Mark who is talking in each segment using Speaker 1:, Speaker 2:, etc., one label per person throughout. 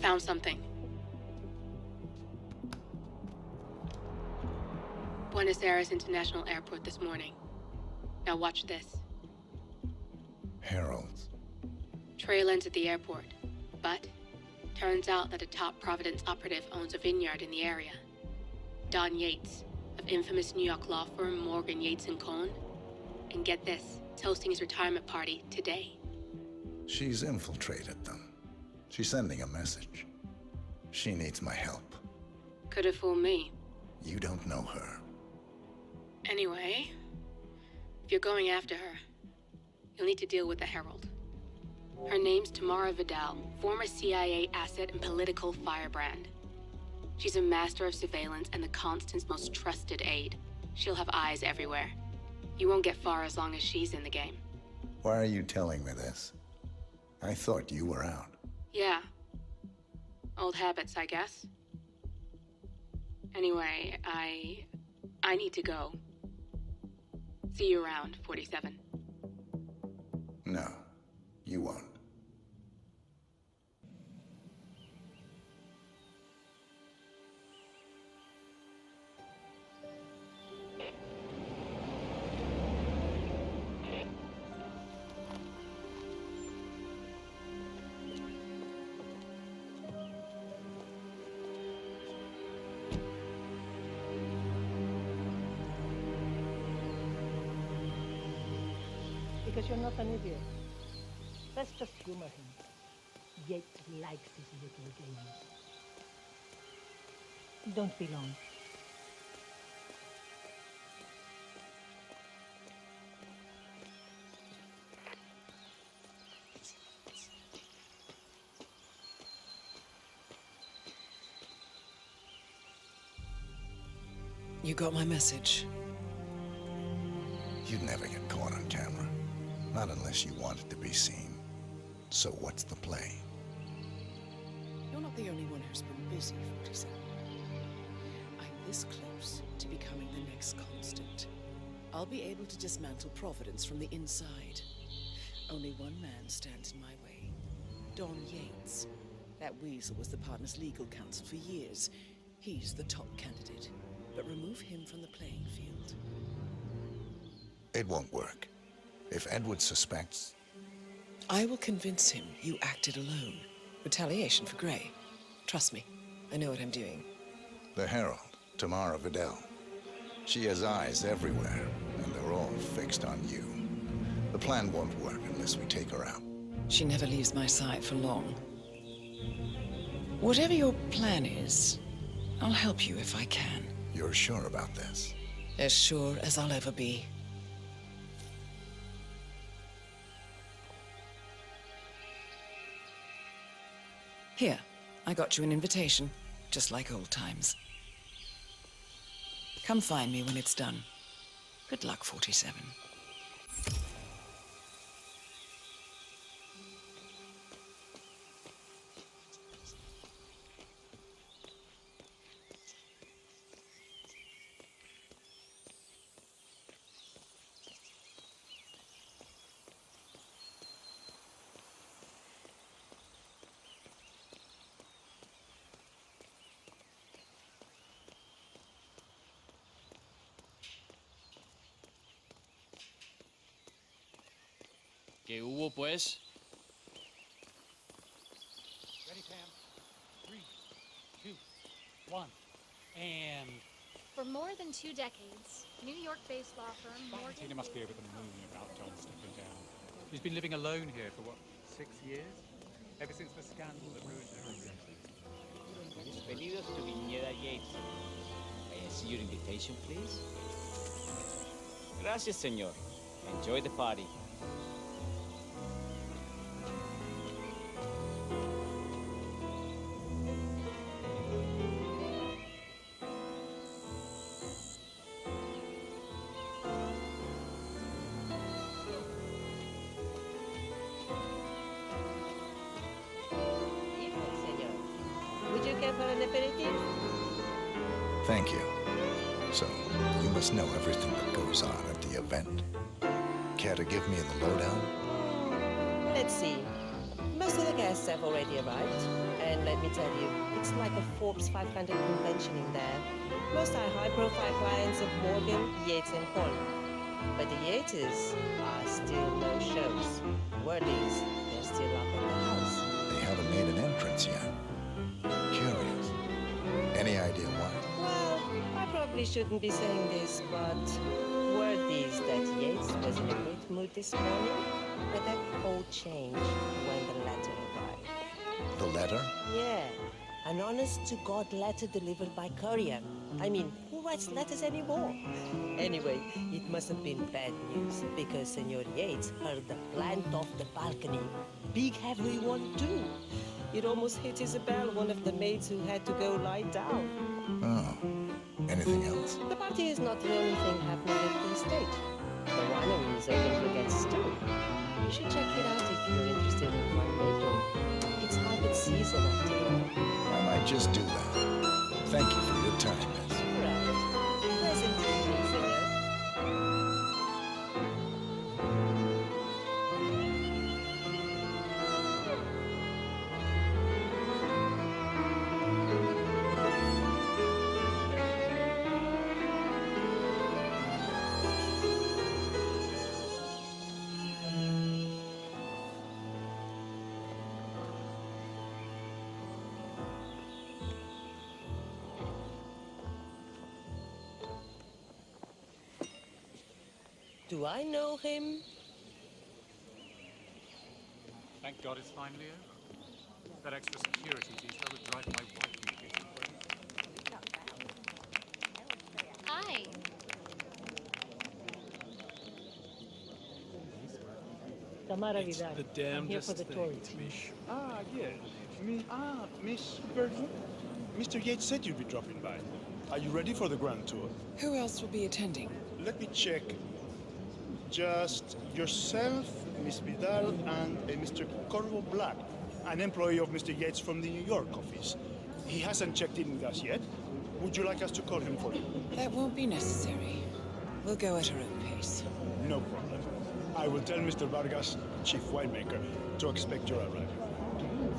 Speaker 1: found something. Buenos Aires International Airport this morning. Now watch this.
Speaker 2: Heralds.
Speaker 1: Trail ends at the airport, but turns out that a top Providence operative owns a vineyard in the area. Don Yates, of infamous New York law firm Morgan, Yates & Cohn. And get this, it's hosting his retirement party today.
Speaker 2: She's infiltrated them. She's sending a message. She needs my help.
Speaker 1: Could have fooled me.
Speaker 2: You don't know her.
Speaker 1: Anyway, if you're going after her, you'll need to deal with the Herald. Her name's Tamara Vidal, former CIA asset and political firebrand. She's a master of surveillance and the Constant's most trusted aide. She'll have eyes everywhere. You won't get far as long as she's in the game.
Speaker 2: Why are you telling me this? I thought you were out.
Speaker 1: Yeah. Old habits, I guess. Anyway, I need to go. See you around, 47.
Speaker 2: No, you won't.
Speaker 3: Because you're not an idiot. Let's just humor him. Yates likes his little games. Don't be long.
Speaker 4: You got my message.
Speaker 2: You'd never get caught on camera. Not unless you want it to be seen. So what's the play?
Speaker 4: You're not the only one who's been busy, 47. I'm this close to becoming the next constant. I'll be able to dismantle Providence from the inside. Only one man stands in my way. Don Yates. That weasel was the partner's legal counsel for years. He's the top candidate. But remove him from the playing field.
Speaker 2: It won't work. If Edward suspects...
Speaker 4: I will convince him you acted alone. Retaliation for Grey. Trust me, I know what I'm doing.
Speaker 2: The Herald, Tamara Vidal. She has eyes everywhere, and they're all fixed on you. The plan won't work unless we take her out.
Speaker 4: She never leaves my side for long. Whatever your plan is, I'll help you if I can.
Speaker 2: You're sure about this?
Speaker 4: As sure as I'll ever be. Here, I got you an invitation, just like old times. Come find me when it's done. Good luck, 47.
Speaker 5: ¿Qué hubo, pues?
Speaker 6: Ready, Pam? 3, 2, 1, and...
Speaker 7: For more than 2 decades, New York-based law firm Morgan...
Speaker 6: Tina must be over the moon about John stepping down. He's been living alone here for, what, 6 years? Ever since the scandal that ruined everything.
Speaker 8: Bienvenidos to Viñeda Yates. May I see your invitation, please? Gracias, señor. Enjoy the party.
Speaker 3: Would you care for an aperitif?
Speaker 2: Thank you. So, you must know everything that goes on at the event. Care to give me the lowdown?
Speaker 3: Let's see.
Speaker 9: Most of the guests have already arrived, and let me tell you, it's like a Forbes 500 convention in there. Most are high-profile clients of Morgan, Yates, and Horn. But the Yateses are still no shows. Word is, they're still up at the house.
Speaker 2: They haven't made an entrance yet. Curious. Any idea why?
Speaker 9: Well, I probably shouldn't be saying this, but word is that Yates was in a great mood this morning, but that all changed when the letter arrived.
Speaker 2: The letter?
Speaker 9: Yeah, an honest-to-God letter delivered by courier. I mean, who writes letters anymore? Anyway, it must have been bad news, because Senor Yates heard the plant off the balcony. Big heavy one, too. It almost hit Isabel, one of the maids who had to go lie down.
Speaker 2: Oh. Anything else?
Speaker 9: The party is not the only thing happening at the estate. The winery is open for guests, too. You should check it out if you're interested in winemaking. It's harvest season after all.
Speaker 2: I might just do that. Thank you for your time, miss.
Speaker 9: Right. Pleasant evening, senor. Do I know him?
Speaker 6: Thank God it's finally over. That extra security detail would drive my wife nuts.
Speaker 7: Hi.
Speaker 3: Tamara Vidal.
Speaker 10: The
Speaker 3: I'm here for
Speaker 10: damnedest
Speaker 3: the
Speaker 10: thing
Speaker 3: tourists.
Speaker 10: to be sure.
Speaker 11: Ah, yes. Miss Bergen? Mr. Yates said you'd be dropping by. Are you ready for the grand tour?
Speaker 4: Who else will be attending?
Speaker 11: Let me check. Just yourself, Miss Vidal, and a Mr. Corvo Black, an employee of Mr. Yates from the New York office. He hasn't checked in with us yet. Would you like us to call him for you?
Speaker 4: That won't be necessary. We'll go at our own pace.
Speaker 11: No problem. I will tell Mr. Vargas, chief winemaker, to expect your arrival.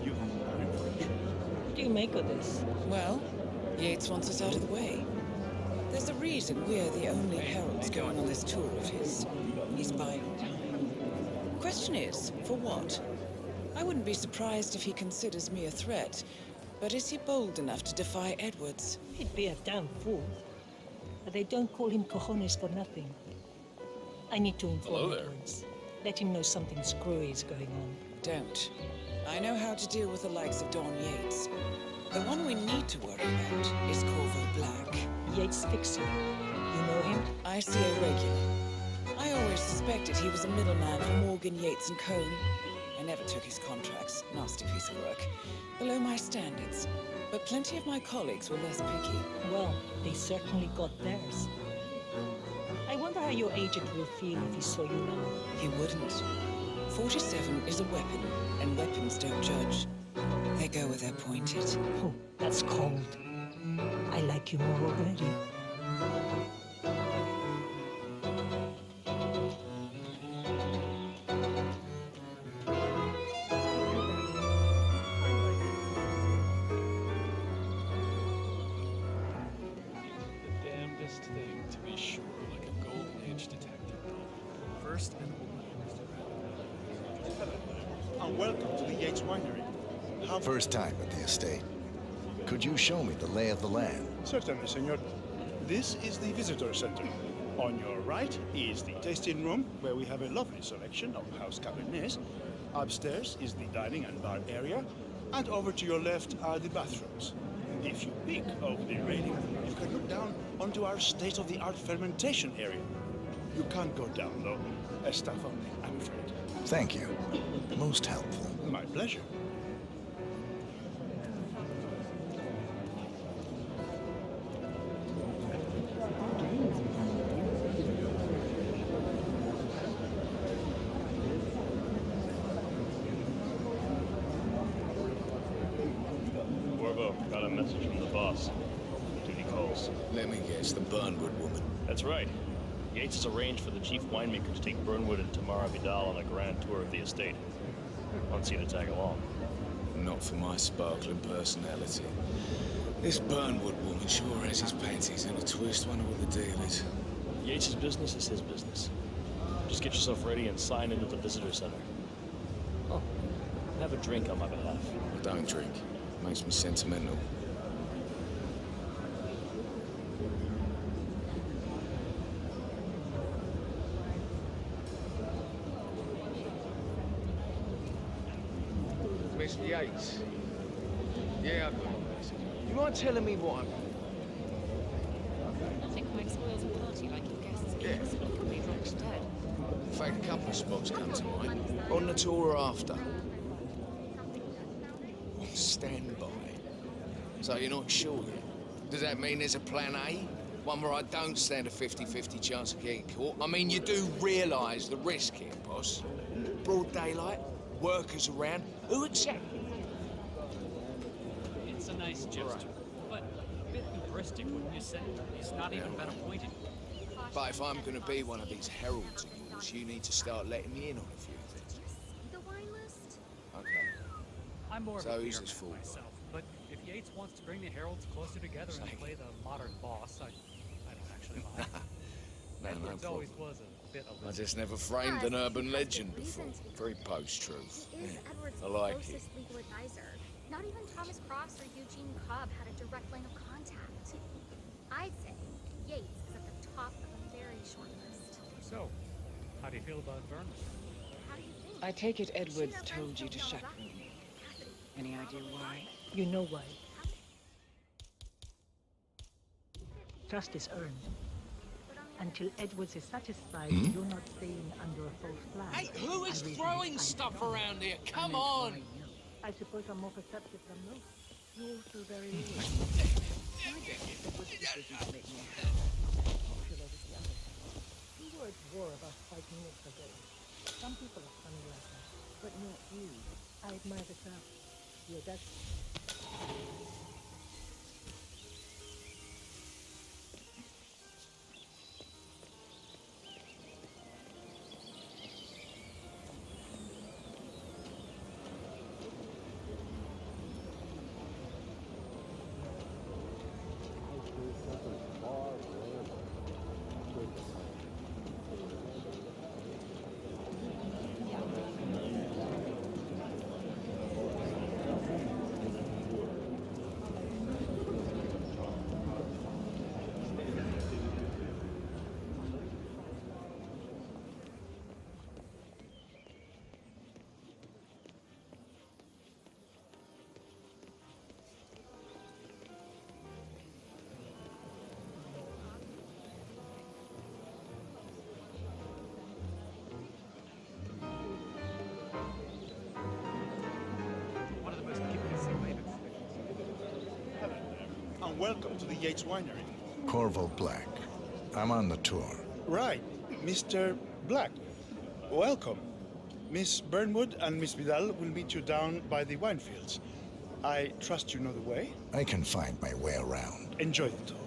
Speaker 11: You are in for a treat.
Speaker 3: What do you make of this?
Speaker 4: Well, Yates wants us out of the way. There's a reason we're the only heralds going on this tour of his. He's buying. Question is, for what? I wouldn't be surprised if he considers me a threat, but is he bold enough to defy Edwards?
Speaker 3: He'd be a damn fool. But they don't call him cojones for nothing. I need to inform Edwards. Let him know something screwy is going on.
Speaker 4: Don't. I know how to deal with the likes of Don Yates. The one we need to worry about is Corvo Black.
Speaker 3: Yates fixer. You know him?
Speaker 4: I see a regular. I always suspected he was a middleman for Morgan, Yates and Cohn. I never took his contracts. Nasty piece of work. Below my standards. But plenty of my colleagues were less picky.
Speaker 3: Well, they certainly got theirs. I wonder how your agent will feel if he saw you now.
Speaker 4: He wouldn't. 47 is a weapon, and weapons don't judge. They go where they're pointed.
Speaker 3: Oh, that's cold. I like you more already.
Speaker 10: The damnedest thing to be sure, like a golden age detective. First and
Speaker 11: And welcome to the Yates Winery.
Speaker 2: First time at the estate. Could you show me the lay of the land?
Speaker 11: Certainly, senor. This is the visitor center. On your right is the tasting room, where we have a lovely selection of house cabernets. Upstairs is the dining and bar area, and over to your left are the bathrooms. If you peek over the railing, you can look down onto our state-of-the-art fermentation area. You can't go down, though. Staff only, I'm afraid.
Speaker 2: Thank you. Most helpful.
Speaker 11: My pleasure.
Speaker 12: Corvo, got a message from the boss. Duty calls.
Speaker 13: Let me guess, the Burnwood woman.
Speaker 12: That's right. Yates has arranged for the chief winemaker to take Burnwood and Tamara Vidal on a grand tour of the estate. Wants you to tag along.
Speaker 13: Not for my sparkling personality. This Burnwood woman sure has his panties in a twist. Wonder what the deal is.
Speaker 12: Yates' business is his business. Just get yourself ready and sign into the visitor center. Oh, have a drink on my behalf.
Speaker 13: I don't drink. Makes me sentimental.
Speaker 14: Mr. Yates. Yeah, I've got a message. You mind telling me what I'm...
Speaker 15: Nothing quite spoils a party like your guests'
Speaker 14: Yeah.
Speaker 15: inexplicably dropped dead.
Speaker 13: In fact, a couple of spots come to mind. On the tour or after. On standby. So you're not sure yet? Does that mean there's a plan A? One where I don't stand a 50-50 chance of getting caught? I mean, you do realise the risk here, boss. Broad daylight, workers around, who accept?
Speaker 5: It's a nice gesture, but a bit hubristic, wouldn't you say? It's not even been appointed.
Speaker 13: But if I'm going to be one of these heralds of yours, you need to start letting me in on a few things.
Speaker 7: The wine list?
Speaker 13: Okay.
Speaker 5: I'm more of
Speaker 13: So
Speaker 5: a
Speaker 13: who's
Speaker 5: beer
Speaker 13: this
Speaker 5: man
Speaker 13: for?
Speaker 5: myself, but if Yates wants to bring the heralds closer together and play the modern boss, I don't actually mind.
Speaker 13: No
Speaker 5: Edwards always
Speaker 13: problem.
Speaker 5: was a bit
Speaker 13: I
Speaker 5: Elizabeth.
Speaker 13: just never framed an urban legend before. Very post-truth.
Speaker 7: He is
Speaker 13: Yeah,
Speaker 7: Edward's
Speaker 13: I like it.
Speaker 7: closest legal advisor. Not even Thomas Crofts or Eugene Cobb had a direct line of contact. I'd say Yates is at the top of a very short list.
Speaker 6: So, how do you feel about Vernon?
Speaker 7: How do you think?
Speaker 4: I take it Edwards
Speaker 7: She's our
Speaker 4: told you
Speaker 7: friend
Speaker 4: to
Speaker 7: from
Speaker 4: shut
Speaker 7: Belzaki.
Speaker 4: room.
Speaker 7: Cassidy.
Speaker 4: Any idea why?
Speaker 3: You know why. Trust is earned. Until Edwards is satisfied you're not staying under a false flag.
Speaker 13: Hey, who is
Speaker 3: and reason
Speaker 13: throwing
Speaker 3: is
Speaker 13: stuff
Speaker 3: strong.
Speaker 13: around here? Come
Speaker 3: And
Speaker 13: on!
Speaker 3: I suppose I'm more perceptive than most. You're also very loyal. You were at war about 5 minutes ago. Some people are funny like that, but not you. I admire the craft. You're that.
Speaker 6: One of the most gifted survivors.
Speaker 11: And welcome to the Yates Winery.
Speaker 2: Corvo Black. I'm on the tour.
Speaker 11: Right, Mr. Black. Welcome. Miss Burnwood and Miss Vidal will meet you down by the wine fields. I trust you know the way.
Speaker 2: I can find my way around.
Speaker 11: Enjoy the tour.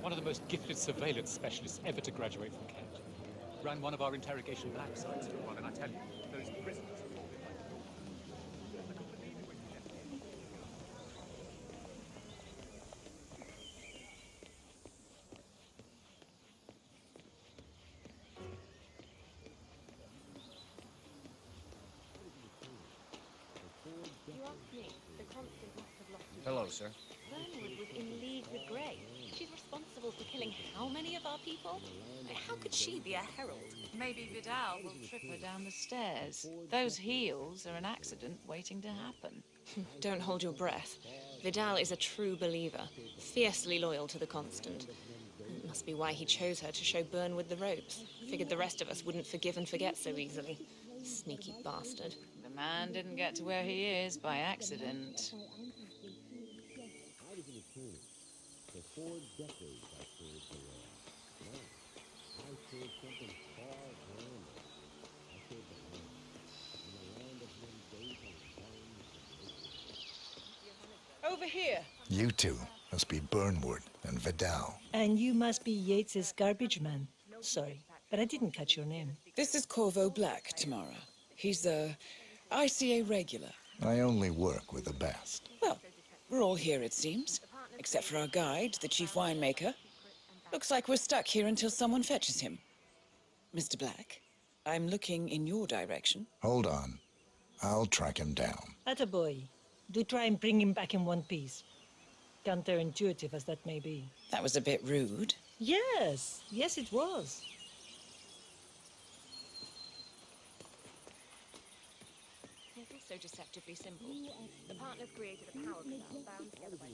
Speaker 6: One of the most gifted surveillance specialists ever to graduate from Kent. Ran one of our interrogation lab sites for a while, and I tell you, those prisoners are all like... I couldn't believe it when you left here.
Speaker 15: You asked me. The constant must have lost his
Speaker 8: Hello,
Speaker 15: mind.
Speaker 8: sir.
Speaker 15: Burnwood was in league with Grey. She's responsible for killing how many of our people? How could she be a herald?
Speaker 16: Maybe Vidal will trip her down the stairs. Those heels are an accident waiting to happen.
Speaker 17: Don't hold your breath. Vidal is a true believer, fiercely loyal to the Constant. It must be why he chose her to show Burnwood the ropes. Figured the rest of us wouldn't forgive and forget so easily. Sneaky bastard.
Speaker 16: The man didn't get to where he is by accident.
Speaker 4: Over here.
Speaker 2: You two. Must be Burnwood and Vidal.
Speaker 3: And you must be Yates's garbage man. Sorry, but I didn't catch your name.
Speaker 4: This is Corvo Black, Tamara. He's the ICA regular.
Speaker 2: I only work with the best.
Speaker 4: Well, we're all here, it seems. Except for our guide, the chief winemaker. Looks like we're stuck here until someone fetches him. Mr. Black, I'm looking in your direction.
Speaker 2: Hold on. I'll track him down.
Speaker 3: Attaboy. Do try and bring him back in one piece. Counterintuitive as that may be.
Speaker 4: That was a bit rude.
Speaker 3: Yes, yes it was.
Speaker 17: It's all so deceptively simple.
Speaker 7: The partners created a power canal bound together by...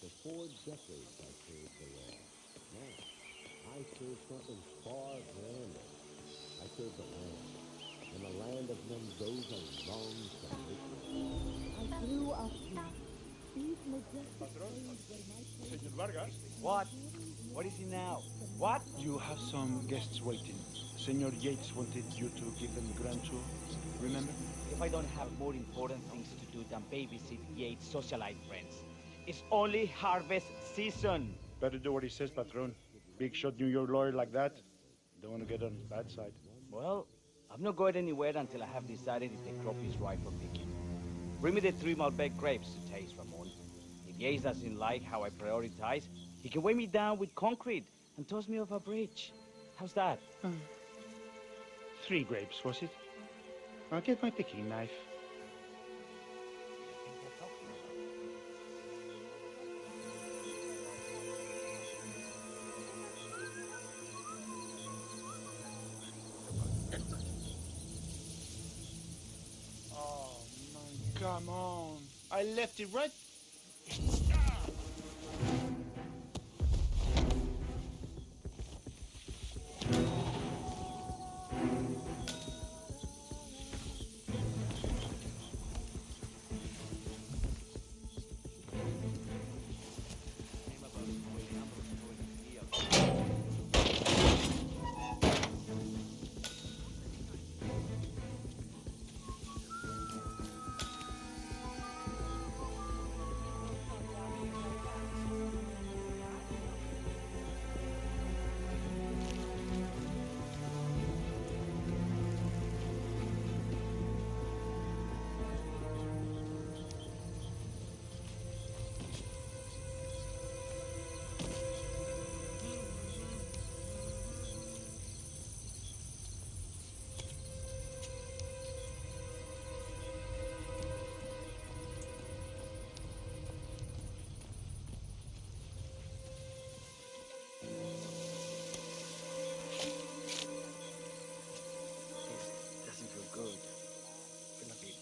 Speaker 18: For 4 decades I served the law. Now, I serve something far grander. I serve the land. In the land of Mendoza long tradition. I grew up here. These majestic
Speaker 11: Senor Vargas?
Speaker 19: What? What is it now? What?
Speaker 11: You have some guests waiting. Senor Yates wanted you to give them the grand tour. Remember?
Speaker 19: If I don't have more important things to do than babysit Yates' socialite friends. It's only harvest season.
Speaker 11: Better do what he says, Patron. Big shot New York lawyer like that. Don't want to get on his bad side.
Speaker 19: Well, I'm not going anywhere until I have decided if the crop is ripe for picking. Bring me the 3 Malbec grapes to taste, Ramon. If Yates doesn't like how I prioritize, he can weigh me down with concrete and toss me off a bridge. How's that?
Speaker 11: 3 grapes, was it? I'll get my picking knife. Oh, man, come on. I left it right...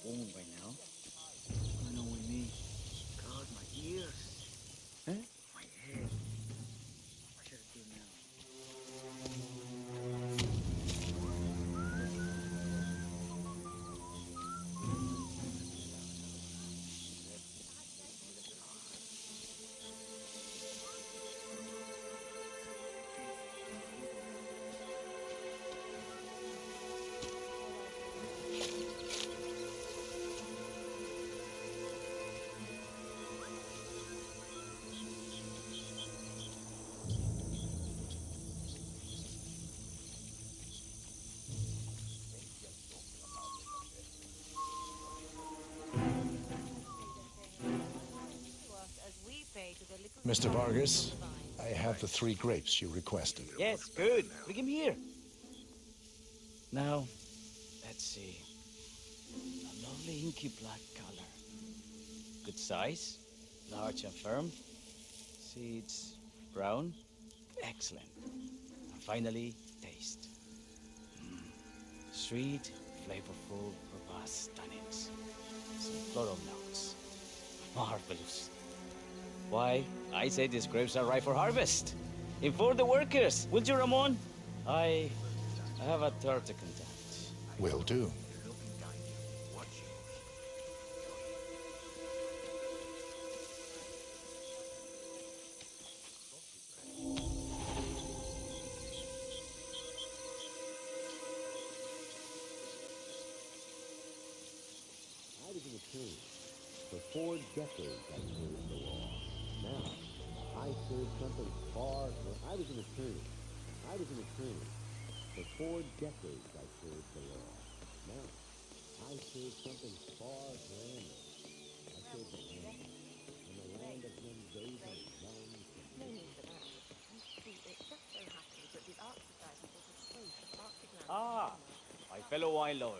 Speaker 19: Wound by now. What's going on with me? God, my ears.
Speaker 11: Huh?
Speaker 19: My head. What should I do now?
Speaker 2: Mr. Vargas, I have the 3 grapes you requested.
Speaker 19: Yes, good. Bring him here. Now, let's see. A lovely inky black color. Good size, large and firm. Seeds brown. Excellent. And finally, taste. Sweet, flavorful, robust tannins. Some floral notes. Marvelous. Why, I say these grapes are ripe for harvest. Inform the workers, will you, Ramon? I have a third to conduct.
Speaker 2: Will do.
Speaker 18: I was an attorney. For 4 decades I served the law. Now, served something far... I was an attorney. For 4 decades, I served the law. Now, I serve something far grander. I serve the land. And the land of Mendoza belongs to
Speaker 15: No
Speaker 18: me.
Speaker 15: need for that. See, it just so happens that the Art Society will dispose of Arctic land.
Speaker 19: Ah, my fellow wine lover.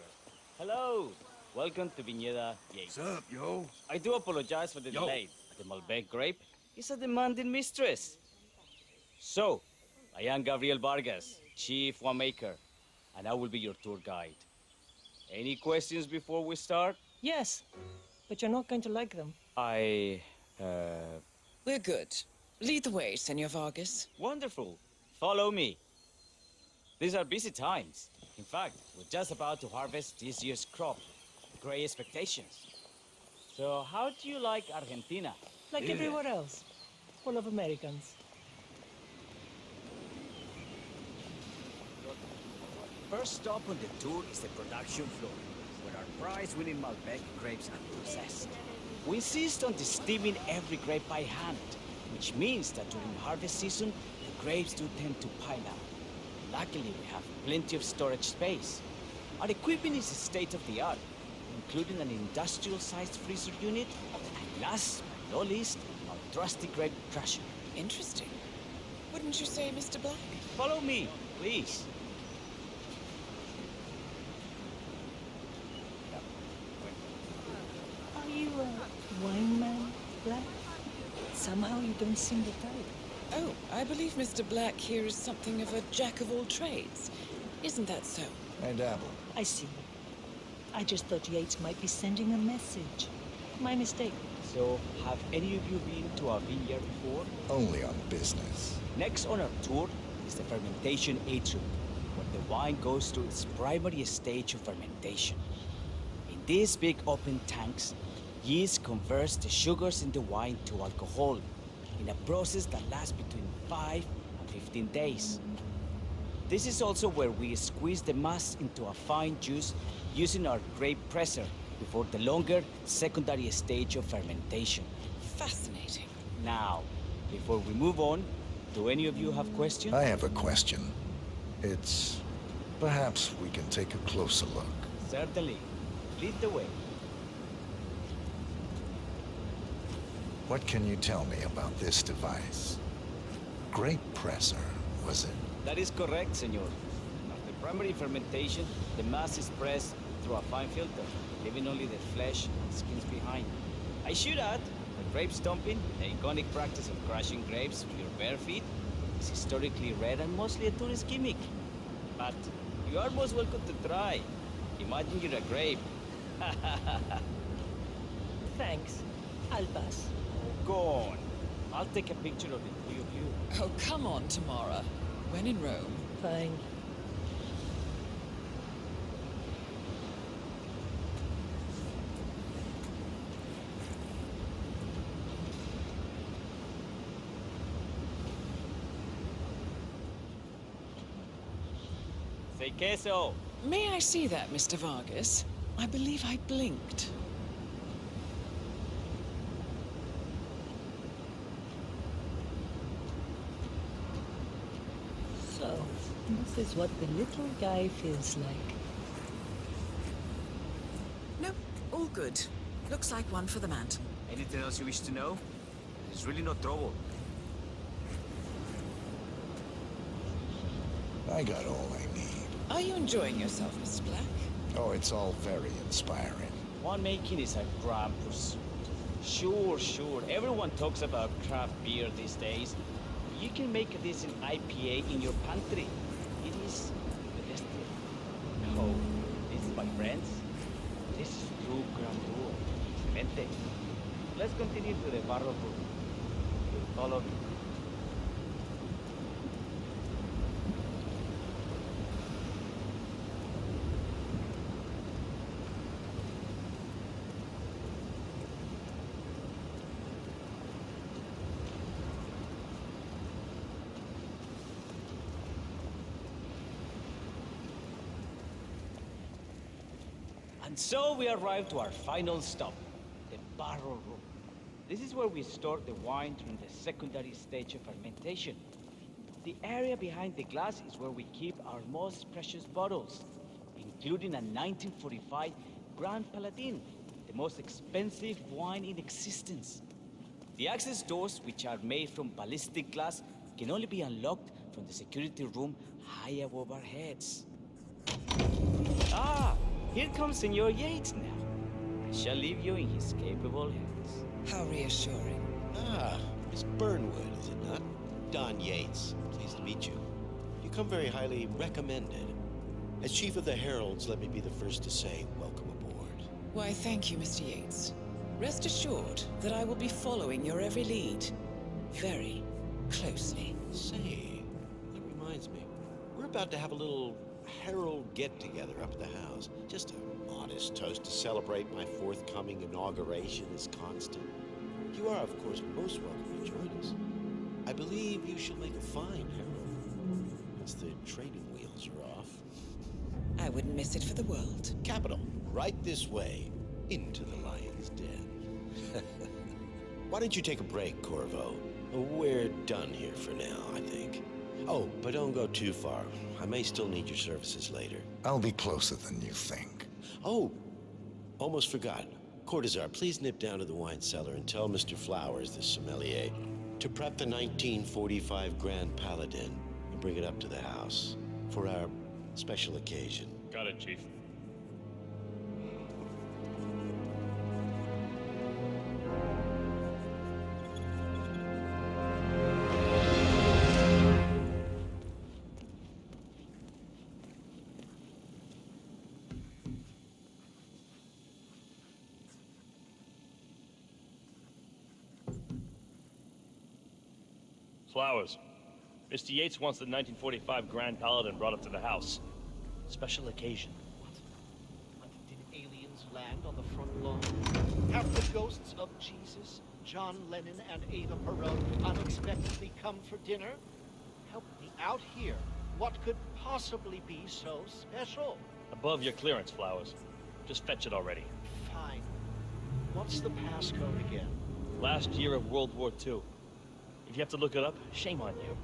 Speaker 19: Hello. Welcome to Viñeda Yates.
Speaker 20: What's up, yo?
Speaker 19: I do apologize for the delay. The Malbec grape is a demanding mistress. So, I am Gabriel Vargas, Chief Winemaker, and I will be your tour guide. Any questions before we start?
Speaker 3: Yes, but you're not going to like them.
Speaker 4: We're good. Lead the way, Senor Vargas.
Speaker 19: Wonderful. Follow me. These are busy times. In fact, we're just about to harvest this year's crop. Great expectations. So, how do you like Argentina?
Speaker 3: Like everywhere else. Full of Americans.
Speaker 19: First stop on the tour is the production floor, where our prize-winning Malbec grapes are processed. We insist on steaming every grape by hand, which means that during harvest season, the grapes do tend to pile up. Luckily, we have plenty of storage space. Our equipment is state-of-the-art, including an industrial-sized freezer unit, and last but not least, our trusty grape crusher.
Speaker 4: Interesting. Wouldn't you say, Mr. Black?
Speaker 19: Follow me, please.
Speaker 3: Are you a wine man, Black? Somehow you don't seem the type.
Speaker 4: Oh, I believe Mr. Black here is something of a jack-of-all-trades. Isn't that so?
Speaker 2: I dabble.
Speaker 3: I see. I just thought Yates might be sending a message. My mistake.
Speaker 19: So, have any of you been to our vineyard before?
Speaker 2: Only on business.
Speaker 19: Next on our tour is the fermentation atrium, where the wine goes through its primary stage of fermentation. In these big open tanks, yeast converts the sugars in the wine to alcohol, in a process that lasts between 5 and 15 days. This is also where we squeeze the mass into a fine juice using our grape presser before the longer secondary stage of fermentation.
Speaker 4: Fascinating.
Speaker 19: Now, before we move on, do any of you have questions?
Speaker 2: I have a question. It's... perhaps we can take a closer look.
Speaker 19: Certainly. Lead the way.
Speaker 2: What can you tell me about this device? Grape presser, was it?
Speaker 19: That is correct, senor. After primary fermentation, the mass is pressed through a fine filter, leaving only the flesh and skins behind. I should add that grape stomping, the iconic practice of crushing grapes with your bare feet, is historically rare and mostly a tourist gimmick. But you are most welcome to try. Imagine you're a grape.
Speaker 3: Thanks. I'll pass.
Speaker 19: Go on. I'll take a picture of the three of you.
Speaker 4: Oh, come on, Tamara. When in Rome.
Speaker 3: Fine.
Speaker 19: Say queso.
Speaker 4: May I see that, Mr. Vargas? I believe I blinked.
Speaker 3: So, this is what the little guy feels like.
Speaker 4: No, all good. Looks like one for the mantle.
Speaker 19: Anything else you wish to know? There's really no trouble.
Speaker 2: I got all I need.
Speaker 4: Are you enjoying yourself, Mr. Black?
Speaker 2: Oh, it's all very inspiring.
Speaker 19: Winemaking is a grand pursuit. Sure. Everyone talks about craft beer these days. You can make a decent IPA in your pantry. It is pedestrian. Oh, this is my friends. This is true grandeur. Excelente. Let's continue to the barrel room. Follow me. And so we arrive to our final stop, the barrel room. This is where we store the wine during the secondary stage of fermentation. The area behind the glass is where we keep our most precious bottles, including a 1945 Grand Paladin, the most expensive wine in existence. The access doors, which are made from ballistic glass, can only be unlocked from the security room high above our heads. Ah, here comes Senor Yates now. I shall leave you in his capable hands.
Speaker 20: How reassuring.
Speaker 21: Ah, Miss Burnwood, is it not? Don Yates, pleased to meet you. You come very highly recommended. As Chief of the Heralds, let me be the first to say welcome aboard.
Speaker 20: Why, thank you, Mr. Yates. Rest assured that I will be following your every lead. Very closely.
Speaker 21: Say, that reminds me. We're about to have a little herald get-together up at the house. Just a modest toast to celebrate my forthcoming inauguration as constant. You are, of course, most welcome to join us. I believe you shall make a fine herald, once the training wheels are off.
Speaker 20: I wouldn't miss it for the world.
Speaker 21: Capital. Right this way, into the lion's den. Why don't you take a break, Corvo? We're done here for now, I think. Oh, but don't go too far. I may still need your services later.
Speaker 2: I'll be closer than you think.
Speaker 21: Oh, almost forgot. Cortazar, please nip down to the wine cellar and tell Mr. Flowers, the sommelier, to prep the 1945 Grand Paladin and bring it up to the house for our special occasion.
Speaker 12: Got it, Chief. Flowers. Mr. Yates wants the 1945 Grand Paladin brought up to the house. Special occasion.
Speaker 22: Did aliens land on the front lawn? Have the ghosts of Jesus, John Lennon, and Ava Perón unexpectedly come for dinner? Help me out here. What could possibly be so special?
Speaker 12: Above your clearance, Flowers. Just fetch it already.
Speaker 22: Fine. What's the passcode again?
Speaker 12: Last year of World War II. If you have to look it up, shame on you.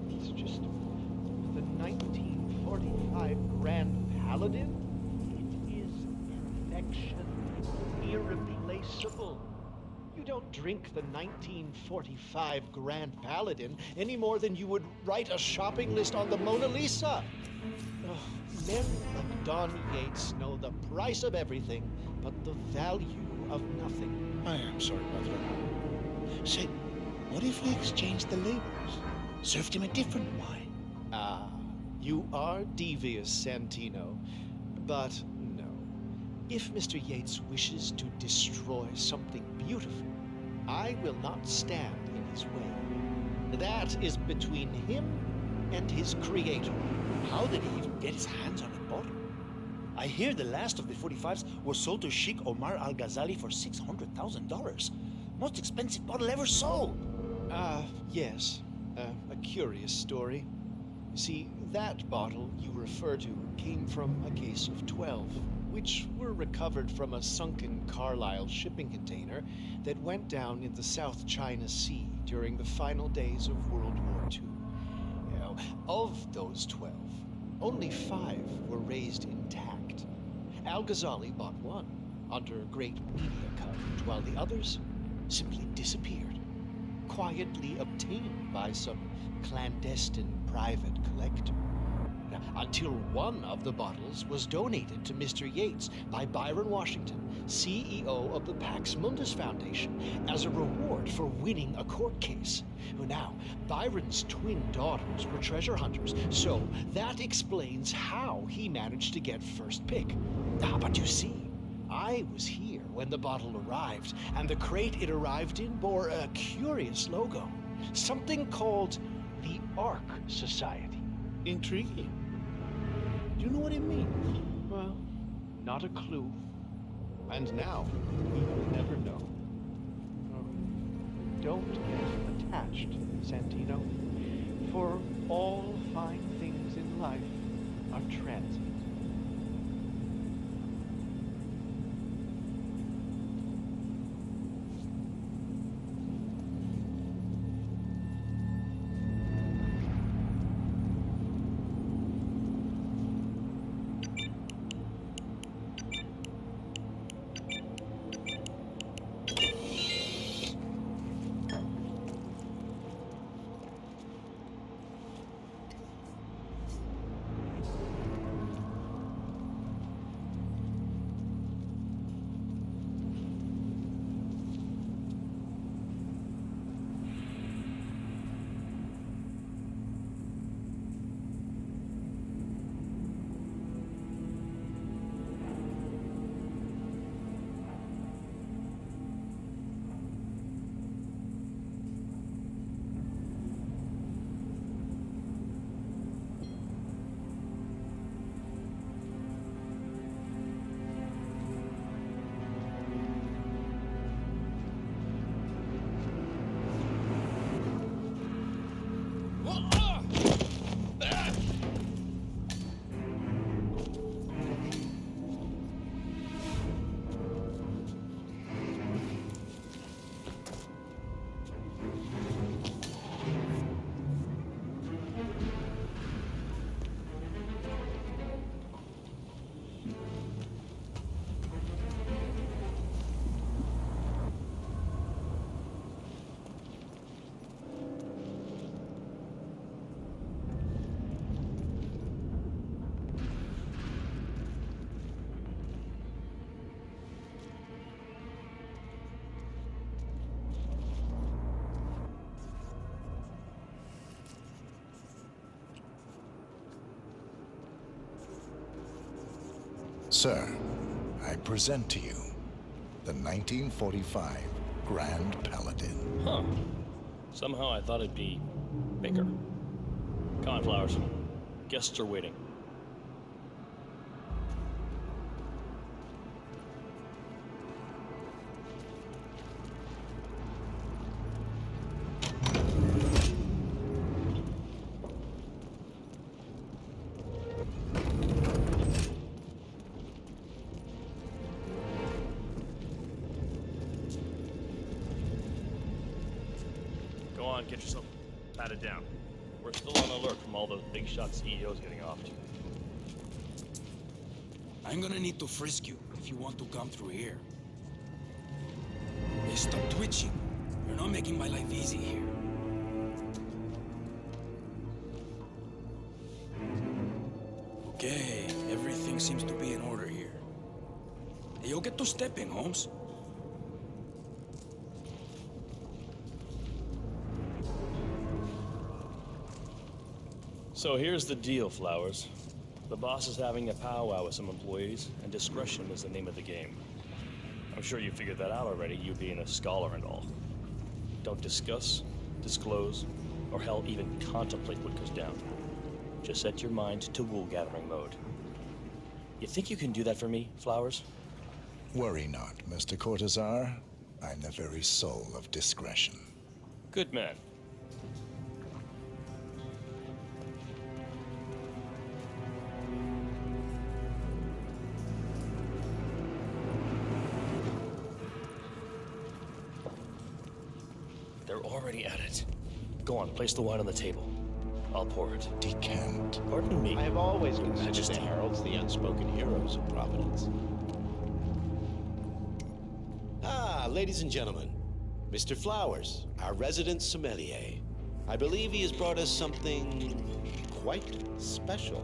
Speaker 22: It's just the 1945 Grand Paladin? It is perfection, irreplaceable. You don't drink the 1945 Grand Paladin any more than you would write a shopping list on the Mona Lisa. Oh, men like Don Yates know the price of everything, but the value of nothing.
Speaker 11: I am sorry, Padre. Say, what if we exchange the labels? Served him a different wine.
Speaker 22: Ah, you are devious, Santino. But no. If Mr. Yates wishes to destroy something beautiful, I will not stand in his way. That is between him and his creator.
Speaker 11: How did he even get his hands on a bottle? I hear the last of the 45s was sold to Sheikh Omar Al-Ghazali for $600,000. Most expensive bottle ever sold.
Speaker 22: Yes. A curious story. You see, that bottle you refer to came from a case of 12, which were recovered from a sunken Carlisle shipping container that went down in the South China Sea during the final days of World War II. You know, of those 12, only 5 were raised intact. Al-Ghazali bought one under great media coverage, while the others simply disappeared, quietly obtained by some clandestine private collector. Now, until one of the bottles was donated to Mr. Yates by Byron Washington, CEO of the Pax Mundus Foundation, as a reward for winning a court case. Now, Byron's twin daughters were treasure hunters, so that explains how he managed to get first pick. But you see, I was here when the bottle arrived, and the crate it arrived in bore a curious logo. Something called the Ark Society.
Speaker 11: Intriguing. Do you know what it means?
Speaker 22: Well, not a clue. And now, we will never know. Don't get attached, Santino, for all fine things in life are transient.
Speaker 2: Sir, I present to you the 1945 Grand Paladin.
Speaker 12: Huh. Somehow I thought it'd be bigger. Come on, Flowers. Guests are waiting. Get yourself patted down. We're still on alert from all those big shot CEOs getting off.
Speaker 1: I'm gonna need to frisk you if you want to come through here. Hey, stop twitching. You're not making my life easy here. Okay, everything seems to be in order here. Hey, you'll get to step in, Holmes.
Speaker 12: So here's the deal, Flowers. The boss is having a powwow with some employees, and discretion is the name of the game. I'm sure you figured that out already, you being a scholar and all. Don't discuss, disclose, or hell, even contemplate what goes down. Just set your mind to wool-gathering mode. You think you can do that for me, Flowers?
Speaker 2: Worry not, Mr. Cortazar. I'm the very soul of discretion.
Speaker 12: Good man. They're already at it. Go on, place the wine on the table. I'll pour it.
Speaker 2: Decant.
Speaker 12: Pardon me.
Speaker 21: I have always considered
Speaker 12: Majesty.
Speaker 21: the heralds the unspoken heroes of Providence. Ah, ladies and gentlemen, Mr. Flowers, our resident sommelier. I believe he has brought us something quite special.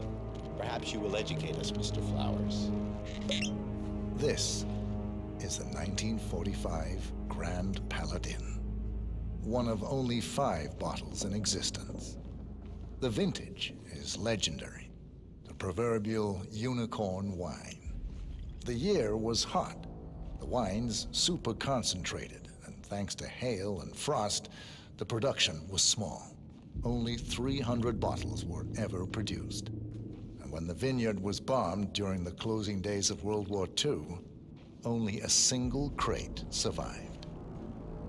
Speaker 21: Perhaps you will educate us, Mr. Flowers.
Speaker 2: This is the 1945 Grand Paladin. One of only 5 bottles in existence. The vintage is legendary, the proverbial unicorn wine. The year was hot, the wine's super concentrated, and thanks to hail and frost, the production was small. only 300 bottles were ever produced. And when the vineyard was bombed during the closing days of World War II, only a single crate survived.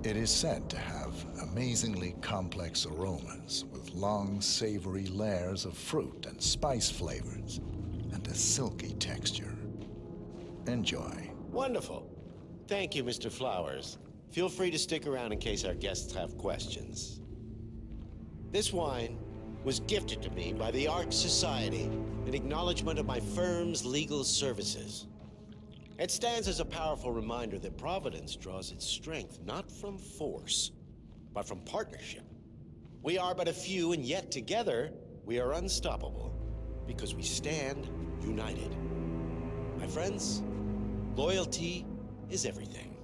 Speaker 2: It is said to have amazingly complex aromas with long, savory layers of fruit and spice flavors and a silky texture. Enjoy.
Speaker 21: Wonderful. Thank you, Mr. Flowers. Feel free to stick around in case our guests have questions. This wine was gifted to me by the Arch Society in acknowledgement of my firm's legal services. It stands as a powerful reminder that Providence draws its strength not from force, but from partnership. We are but a few, and yet together we are unstoppable because we stand united. My friends, loyalty is everything,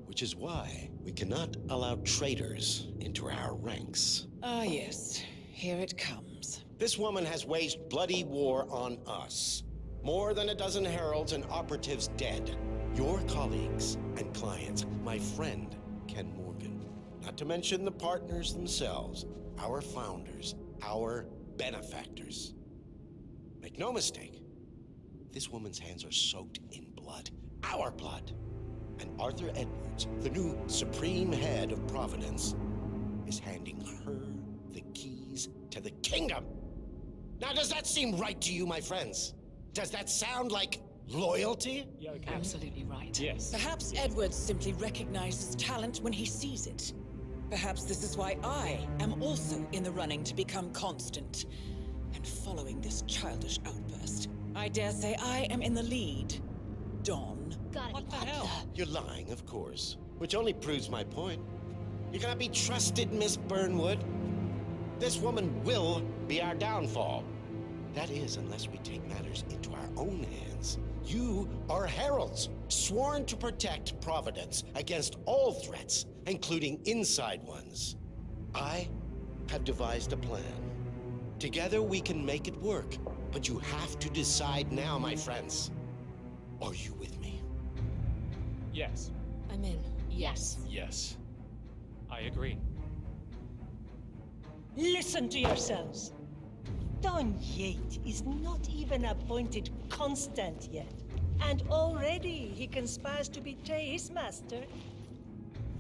Speaker 21: which is why we cannot allow traitors into our ranks.
Speaker 20: Ah, yes. Here it comes.
Speaker 21: This woman has waged bloody war on us. More than a dozen heralds and operatives dead. Your colleagues and clients, my friend, Ken Morgan. Not to mention the partners themselves, our founders, our benefactors. Make no mistake, this woman's hands are soaked in blood. Our blood. And Arthur Edwards, the new supreme head of Providence, is handing her the keys to the kingdom. Now, does that seem right to you, my friends? Does that sound like loyalty?
Speaker 5: Yeah, okay.
Speaker 20: Absolutely right.
Speaker 5: Yes.
Speaker 20: Perhaps Edwards simply recognizes talent when he sees it. Perhaps this is why I am also in the running to become constant. And following this childish outburst, I dare say I am in the lead. Dawn.
Speaker 5: What the hell?
Speaker 21: You're lying, of course, which only proves my point. You cannot be trusted, Miss Burnwood. This woman will be our downfall. That is, unless we take matters into our own hands. You are heralds, sworn to protect Providence against all threats, including inside ones. I have devised a plan. Together we can make it work, but you have to decide now, my friends. Are you with me?
Speaker 5: Yes.
Speaker 17: I'm in.
Speaker 15: Yes.
Speaker 5: Yes. I agree.
Speaker 3: Listen to yourselves. Don Yates is not even appointed constant yet. And already he conspires to betray his master.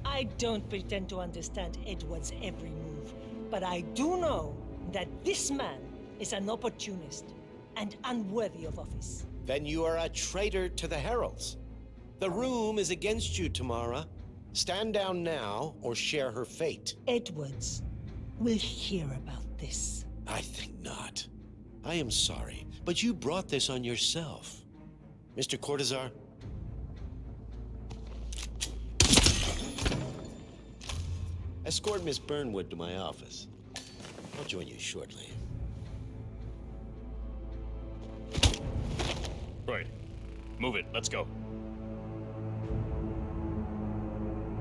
Speaker 3: I don't pretend to understand Edward's every move, but I do know that this man is an opportunist and unworthy of office.
Speaker 21: Then you are a traitor to the heralds. The room is against you, Tamara. Stand down now or share her fate.
Speaker 3: Edwards will hear about this.
Speaker 21: I think not. I am sorry, but you brought this on yourself. Mr. Cortazar? Escort Miss Burnwood to my office. I'll join you shortly.
Speaker 12: Right. Move it. Let's go.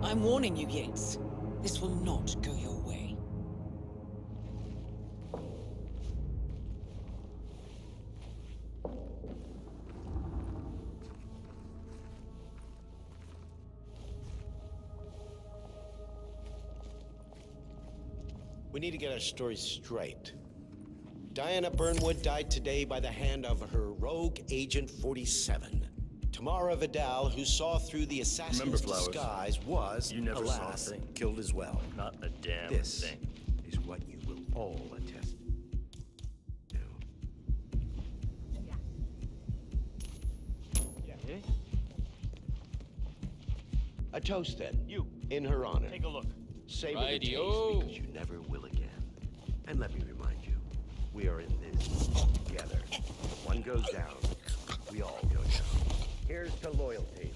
Speaker 20: I'm warning you, Yates. This will not go your way.
Speaker 21: We need to get our story straight. Diana Burnwood died today by the hand of her rogue Agent 47. Tamara Vidal, who saw through the assassin's disguise, was,
Speaker 12: You never saw a
Speaker 21: alas,
Speaker 12: thing.
Speaker 21: killed as well.
Speaker 12: Not a damn
Speaker 21: This
Speaker 12: thing.
Speaker 21: is what you will all attest to.
Speaker 5: Yeah.
Speaker 21: A toast, then. You. In her honor.
Speaker 12: Take a look.
Speaker 21: Savor the taste
Speaker 13: Righty-o.
Speaker 21: because you never will again. And let me remind you, we are in this together. One goes down, we all go down. Here's to loyalty.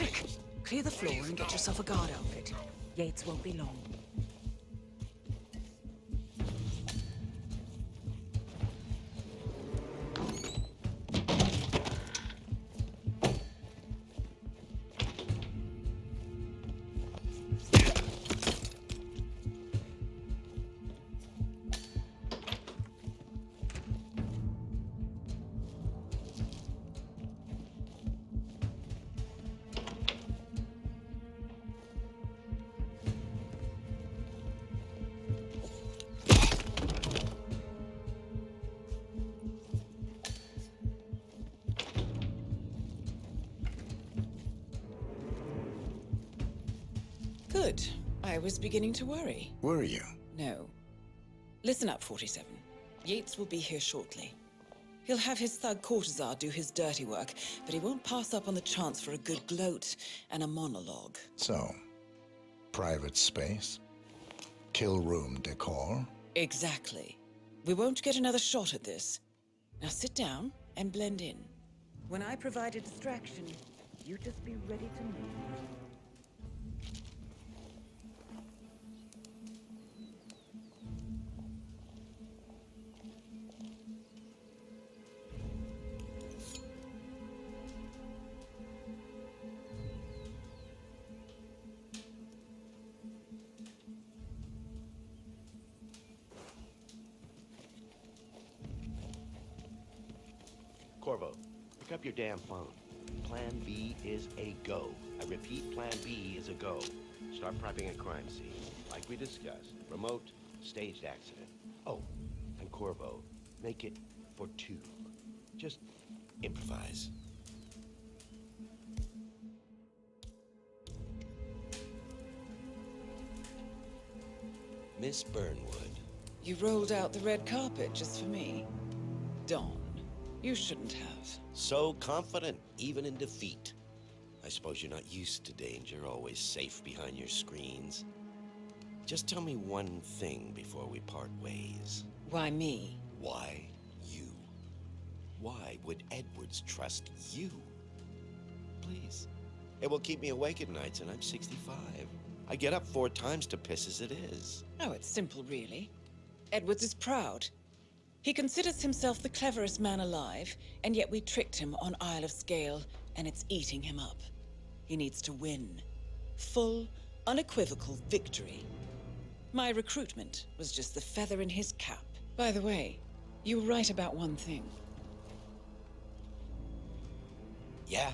Speaker 20: Quick! Clear the floor and get yourself a guard outfit. Yates won't be long. Good. I was beginning to worry.
Speaker 2: Were you?
Speaker 20: No. Listen up, 47. Yates will be here shortly. He'll have his thug Cortazar do his dirty work, but he won't pass up on the chance for a good gloat and a monologue.
Speaker 2: So, private space? Kill room decor?
Speaker 20: Exactly. We won't get another shot at this. Now sit down and blend in. When I provide a distraction, you just be ready to move.
Speaker 21: Corvo, pick up your damn phone. Plan B is a go. I repeat, Plan B is a go. Start prepping a crime scene. Like we discussed, remote, staged accident. Oh, and Corvo, make it for 2. Just improvise. Miss Burnwood.
Speaker 20: You rolled out the red carpet just for me. Dawn, you shouldn't have.
Speaker 21: So confident, even in defeat. I suppose you're not used to danger, always safe behind your screens. Just tell me one thing before we part ways.
Speaker 20: Why me?
Speaker 21: Why you? Why would Edwards trust you? Please. It will keep me awake at nights, and I'm 65. I get up 4 times to piss as it is.
Speaker 20: Oh, it's simple, really. Edwards is proud. He considers himself the cleverest man alive, and yet we tricked him on Isle of Scale, and it's eating him up. He needs to win. Full, unequivocal victory. My recruitment was just the feather in his cap. By the way, you were right about one thing.
Speaker 21: Yeah?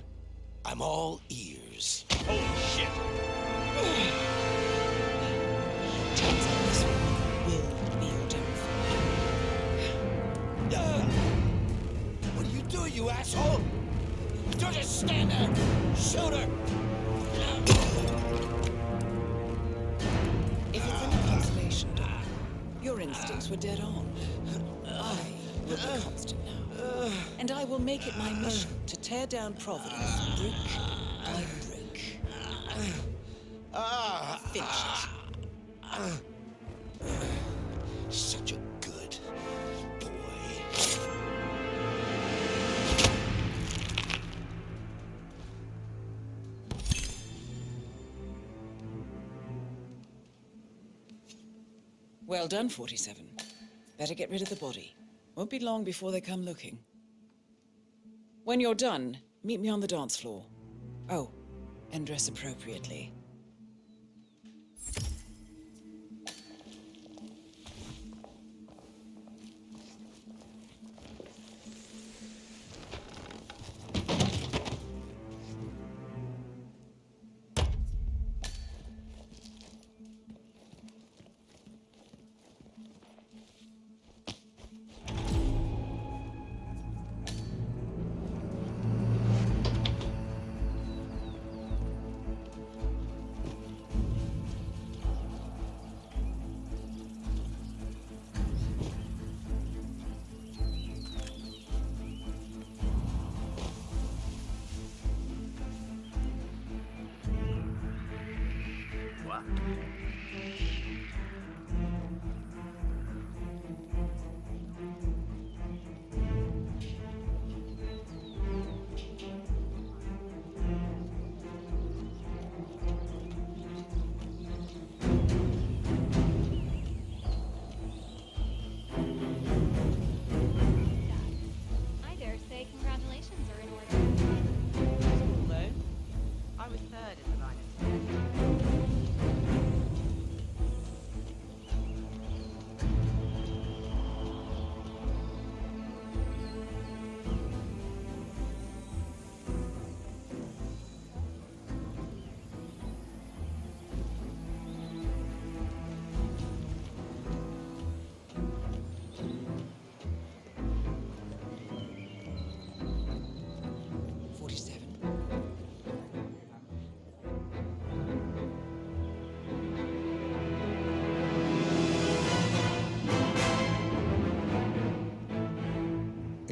Speaker 21: I'm all ears.
Speaker 20: Holy shit! Turns out this one will be your downfall.
Speaker 21: What are you doing, you asshole? Don't just stand there! Shoot her!
Speaker 20: If it's any consolation, Doc, your instincts were dead on. I will be constant now. And I will make it my mission to tear down Providence brick by brick. Finish it.
Speaker 21: Such a good boy.
Speaker 20: Well done, 47. Better get rid of the body. Won't be long before they come looking. When you're done, meet me on the dance floor. Oh, and dress appropriately.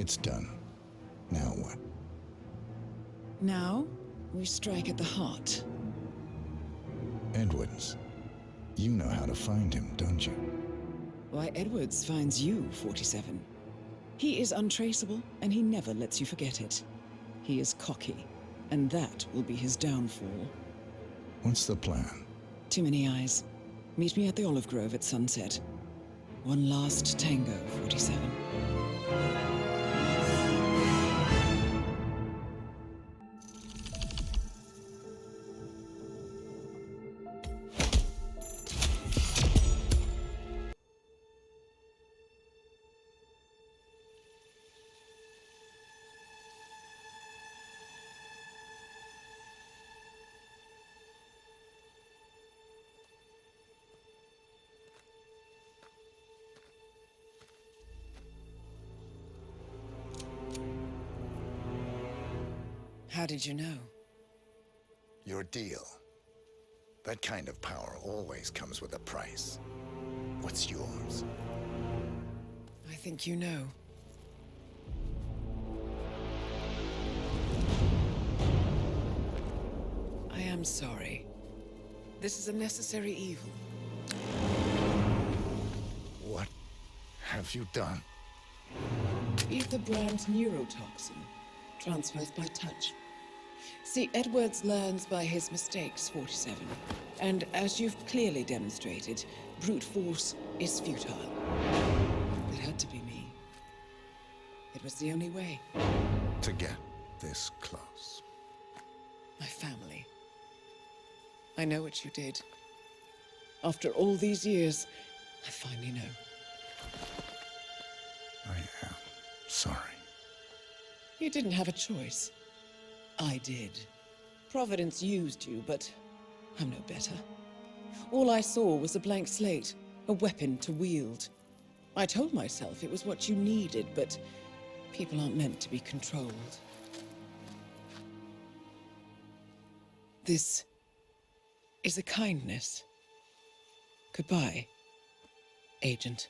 Speaker 2: it's done. Now what?
Speaker 20: Now, we strike at the heart.
Speaker 2: Edwards. You know how to find him, don't you?
Speaker 20: Why, Edwards finds you, 47. He is untraceable, and he never lets you forget it. He is cocky, and that will be his downfall.
Speaker 2: What's the plan?
Speaker 20: Too many eyes. Meet me at the olive grove at sunset. One last tango, 47. How did you know?
Speaker 2: Your deal. That kind of power always comes with a price. What's yours?
Speaker 20: I think you know. I am sorry. This is a necessary evil.
Speaker 2: What have you done?
Speaker 20: Ether brand neurotoxin transfers by touch. See, Edwards learns by his mistakes, 47. And as you've clearly demonstrated, brute force is futile. It had to be me. It was the only way.
Speaker 2: To get this close.
Speaker 20: My family. I know what you did. After all these years, I finally know.
Speaker 2: I am sorry.
Speaker 20: You didn't have a choice. I did. Providence used you, but I'm no better. All I saw was a blank slate, a weapon to wield. I told myself it was what you needed, but people aren't meant to be controlled. This is a kindness. Goodbye, Agent.